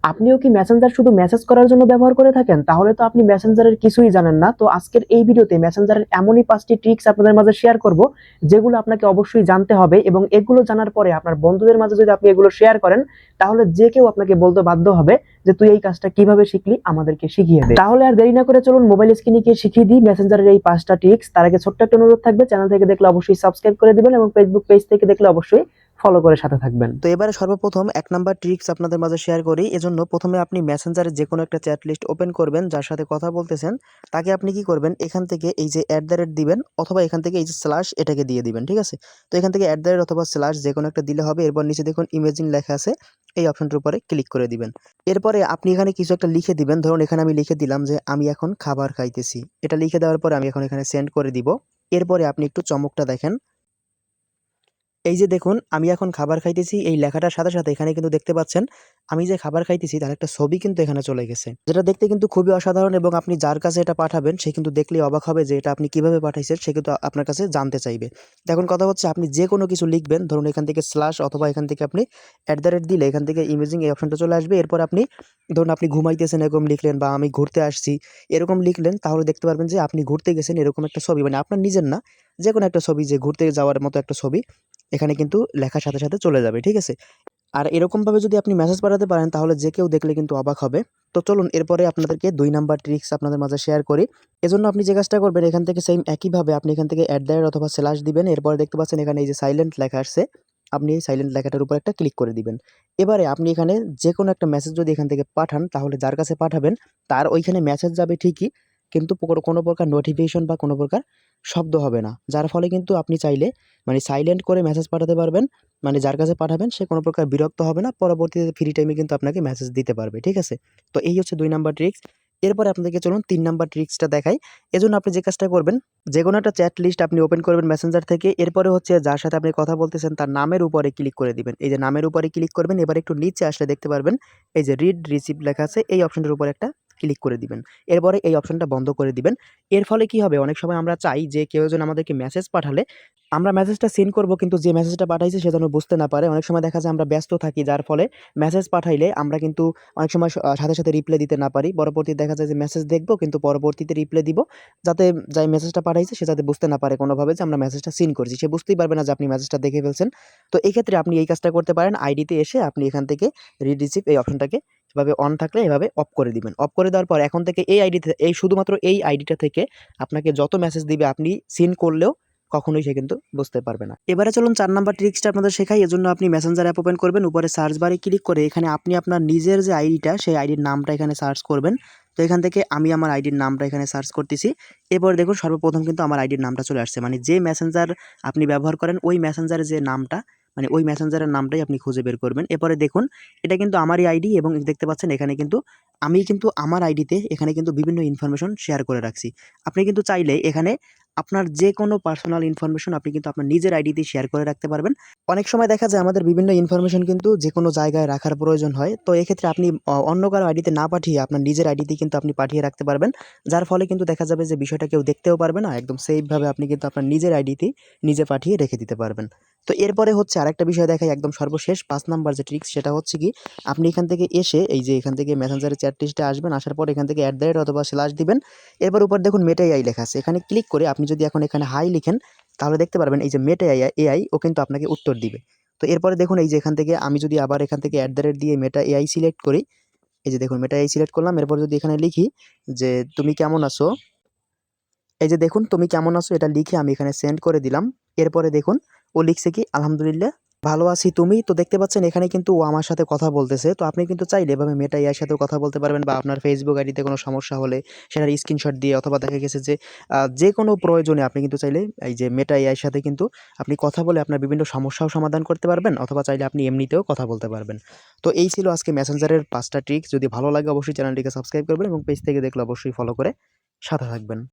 আপনিও কি মেসেঞ্জার শুধু মেসেজ করার জন্য ব্যবহার করে থাকেন? তাহলে তো আপনি মেসেঞ্জারের কিছুই জানেন না। তো আজকের এই ভিডিওতে মেসেঞ্জারের এমনই 5টি ট্রিক্স আপনাদের মাঝে শেয়ার করব, যেগুলো আপনাকে অবশ্যই জানতে হবে, এবং এগুলো জানার পরে আপনার বন্ধুদের মাঝে যদি আপনি এগুলো শেয়ার করেন, তাহলে যে কেউ আপনাকে বলতে বাধ্য হবে যে তুই এই কাজটা কিভাবে শিখলি, আমাদেরকে শিখিয়ে দে। তাহলে আর দেরি না করে চলুন মোবাইল স্ক্রিনে গিয়ে শিখিয়ে দিই মেসেঞ্জারের এই 5টা ট্রিক্স। তার আগে ছোট্ট একটা অনুরোধ থাকবে, চ্যানেল থেকে দেখলে অবশ্যই সাবস্ক্রাইব করে দিবেন এবং ফেসবুক পেজ থেকে দেখলে অবশ্যই ফলো করে সাথে থাকবেন। তো এবারে সর্বপ্রথম ১ নাম্বার ট্রিক্স আপনাদের মাঝে শেয়ার করি। এজন্য প্রথমে আপনি মেসেঞ্জারে যেকোনো একটা চ্যাট লিস্ট ওপেন করবেন, যার সাথে কথা বলতেছেন। তাকে আপনি কি করবেন, এখান থেকে এই যে @দিবেন, অথবা এখান থেকে এই যে স্ল্যাশ এটাকে দিয়ে দিবেন, ঠিক আছে? তো এখান থেকে অথবা স্ল্যাশ যেকোনো একটা দিলে হবে। এরপর নিচে দেখুন ইমেজিং লেখা আছে, এই অপশনটার উপরে ক্লিক করে দিবেন। এরপরে আপনি এখানে কিছু একটা লিখে দিবেন। ধরুন এখানে আমি লিখে দিলাম যে আমি এখন খাবার খাইতেছি। এটা লিখে দেওয়ার পরে আমি এখন এখানে সেন্ড করে দিব। এরপরে আপনি একটু চমকটা দেখেন। এই যে দেখুন আমি এখন খাবার খাইতেছি, এই লেখাটার সাথে, সাথে এখানে কিন্তু দেখতে পাচ্ছেন আমি যে খাবার খাইতেছি তার একটা ছবি কিন্তু এখানে চলে গেছে। যেটা দেখতে কিন্তু খুবই অসাধারণ, এবং আপনি যার কাছে এটা পাঠাবেন সে কিন্তু দেখলেই অবাক হবে যে এটা আপনি কিভাবে পাঠাইছেন, সে কিন্তু আপনার কাছে জানতে চাইবে। তো এখন কথা হচ্ছে আপনি যেকোনো কিছু লিখবেন, ধরুন এখান থেকে স্ল্যাশ অথবা এখান থেকে আপনি দিলে এখান থেকে ইমেজিং এই অপশনটা চলে আসবে। এরপর আপনি ধরুন আপনি ঘুমাইতেছেন এরকম লিখলেন, বা আমি ঘুরতে আসছি এরকম লিখলেন, তাহলে দেখতে পারবেন যে আপনি ঘুরতে গেছেন এরকম একটা ছবি, মানে আপনার নিজের না, যেকোনো একটা ছবি, যে ঘুরতে যাওয়ার মতো একটা ছবি এখানে কিন্তু লেখার সাথে, সাথে চলে যাবে, ঠিক আছে? আর এরকমভাবে যদি আপনি মেসেজ পাঠাতে পারেন তাহলে যে কেউ দেখলে কিন্তু অবাক হবে। তো চলুন এরপরে আপনাদেরকে ২ নাম্বার ট্রিক্স আপনাদের মাঝে শেয়ার করি। এজন্য আপনি যে কাজটা করবেন, এখান থেকে সেম একইভাবে আপনি এখান থেকে অথবা স্ল্যাশ দিবেন। এরপরে দেখতে পাচ্ছেন এখানে এই যে সাইলেন্ট লেখা আসছে, আপনি এই সাইলেন্ট লেখাটার উপর একটা ক্লিক করে দিবেন। এবারে আপনি এখানে যেকোনো একটা মেসেজ যদি এখান থেকে পাঠান, তাহলে যার কাছে পাঠাবেন তার ওইখানে মেসেজ যাবে ঠিকই, কিন্তু কোনো প্রকার নোটিফিকেশন বা কোনো প্রকার শব্দ হবে না। যার ফলে কিন্তু আপনি চাইলে মানে সাইলেন্ট করে মেসেজ পাঠাতে পারবেন। মানে যার কাছে পাঠাবেন সে কোনো প্রকার বিরক্ত হবে না। পরবর্তীতে ফ্রি টাইমে কিন্তু আপনাকে মেসেজ দিতে পারবে, ঠিক আছে? তো এই হচ্ছে ২ নাম্বার ট্রিক্স। এরপরে আপনাদেরকে চলুন ৩ নাম্বার ট্রিক্সটা দেখাই। এজন্য আপনি যে কাজটা করবেন, যেকোনো একটা চ্যাট লিস্ট আপনি ওপেন করবেন মেসেঞ্জার থেকে। এরপরে হচ্ছে যার সাথে আপনি কথা বলতেছেন তার নামের উপরে ক্লিক করে দিবেন। এই যে নামের উপরে ক্লিক করবেন, এবার একটু নিচে আসলে দেখতে পারবেন এই যে রিড রিসিপ্ট লেখা আছে, এই অপশনটার উপরে একটা ক্লিক করে দিবেন। এরপরে এই অপশনটা বন্ধ করে দিবেন। এর ফলে কি হবে, অনেক সময় আমরা চাই যে কেউ যেন আমাদেরকে মেসেজ পাঠালে আমরা মেসেজটা সেন্ড করব, কিন্তু যে মেসেজটা পাঠাইছে সে যেন বুঝতে না পারে। অনেক সময় দেখা যায় আমরা ব্যস্ত থাকি, যার ফলে মেসেজ পাঠাইলে আমরা কিন্তু অনেক সময় সাথে, সাথে রিপ্লাই দিতে না পারি। পরবর্তীতে দেখা যায় যে মেসেজ দেখব কিন্তু পরবর্তীতে রিপ্লাই দিব। যাতে যে মেসেজটা পাঠাইছে সে যাতে বুঝতে না পারে কোনোভাবে যে আমরা মেসেজটা সিন করেছি। সে বুঝতেই পারবে না যে আপনি মেসেজটা দেখে ফেলছেন। তো এই ক্ষেত্রে আপনি এই কাজটা করতে পারেন। আইডিতে এসে আপনি এখান থেকে রিড রিসিভ এই অপশনটাকে এভাবে অন থাকলে এভাবে অফ করে দিবেন। অফ করে দেওয়ার পর এখন থেকে এই আইডিতে, এই শুধুমাত্র এই আইডিটা থেকে আপনাকে যত মেসেজ দিবে আপনি সিন করলেও কখনোই সে কিন্তু বুঝতে পারবে না। এবারে চলুন ৪ নাম্বার ট্রিক্সটা আপনাদের শেখাই। এজন্য আপনি মেসেঞ্জার অ্যাপ ওপেন করবেন। উপরে সার্চ বারে ক্লিক করে এখানে আপনি আপনার নিজের যে আইডিটা, সেই আইডির নামটা এখানে সার্চ করবেন। তো এখান থেকে আমি আমার আইডির নামটা এখানে সার্চ করতেছি। এরপরে দেখুন সর্বপ্রথম কিন্তু আমার আইডির নামটা চলে আসছে। মানে যে মেসেঞ্জার আপনি ব্যবহার করেন ওই মেসেঞ্জারের যে নামটা, মানে ওই মেসেঞ্জারের নামটাই আপনি খুঁজে বের করবেন। এরপরে দেখুন এটা কিন্তু আমারই আইডি, এবং দেখতে পাচ্ছেন এখানে কিন্তু আমি কিন্তু আমার আইডিতে এখানে কিন্তু বিভিন্ন ইনফরমেশন শেয়ার করে রাখছি। আপনি কিন্তু চাইলে এখানে আপনার যেকোনো পার্সোনাল ইনফরমেশন আপনি কিন্তু আপনার নিজের আইডিতে শেয়ার করে রাখতে পারবেন। অনেক সময় দেখা যায় আমাদের বিভিন্ন ইনফরমেশন কিন্তু যেকোনো জায়গায় রাখার প্রয়োজন হয়। তো এক্ষেত্রে আপনি অন্য কারো আইডিতে না পাঠিয়ে আপনার নিজের আইডিতে কিন্তু আপনি পাঠিয়ে রাখতে পারবেন। যার ফলে কিন্তু দেখা যাবে যে বিষয়টা কেউ দেখতেও পারবে না। একদম সেফভাবে আপনি কিন্তু আপনার নিজের আইডিতেই নিজে পাঠিয়ে রেখে দিতে পারবেন। তো এরপরে হচ্ছে আরেকটা বিষয় দেখাই, একদম সর্বশেষ ৫ নাম্বার যে ট্রিক্স, সেটা হচ্ছে কি আপনি এখান থেকে এসে এই যে এখান থেকে মেসেঞ্জারের চ্যাট লিস্টে আসবেন। আসার পর এখান থেকে অথবা স্ল্যাশ দিবেন। এরপর উপর দেখুন মেটা এআই লেখা আছে। এখানে ক্লিক করে আপনি যদি এখন এখানে হাই লিখেন, তাহলে দেখতে পারবেন এই যে মেটা এআই ও কিন্তু আপনাকে উত্তর দিবে। তো এরপরে দেখুন এই যে এখান থেকে আমি যদি আবার এখান থেকে দিয়ে মেটা এআই সিলেক্ট করি, এই যে দেখুন মেটা এআই সিলেক্ট করলাম। এরপর যদি এখানে লিখি যে তুমি কেমন আছো, এই যে দেখুন তুমি কেমন আছো এটা লিখে আমি এখানে সেন্ড করে দিলাম। এরপরে দেখুন ও লিখছে কি আলহামদুলিল্লাহ ভালো আছি তুমি। তো দেখতে পাচ্ছেন এখানে কিন্তু ও আমার সাথে কথা বলতেছে। তো আপনি কিন্তু চাইলে এভাবে মেটা এআই সাথেও কথা বলতে পারবেন, বা আপনার ফেসবুক আইডিতে কোনো সমস্যা হলে সেটার স্ক্রিনশট দিয়ে, অথবা দেখা গেছে যে যে কোনো প্রয়োজনে আপনি কিন্তু চাইলে এই যে মেটা এআই সাথে কিন্তু আপনি কথা বলে আপনার বিভিন্ন সমস্যাও সমাধান করতে পারবেন, অথবা চাইলে আপনি এমনিতেও কথা বলতে পারবেন। তো এই ছিল আজকে মেসেঞ্জারের ৫টা ট্রিক্স। যদি ভালো লাগে অবশ্যই চ্যানেলটিকে সাবস্ক্রাইব করবেন, এবং পেজ থেকে দেখলে অবশ্যই ফলো করে সাথে থাকবেন।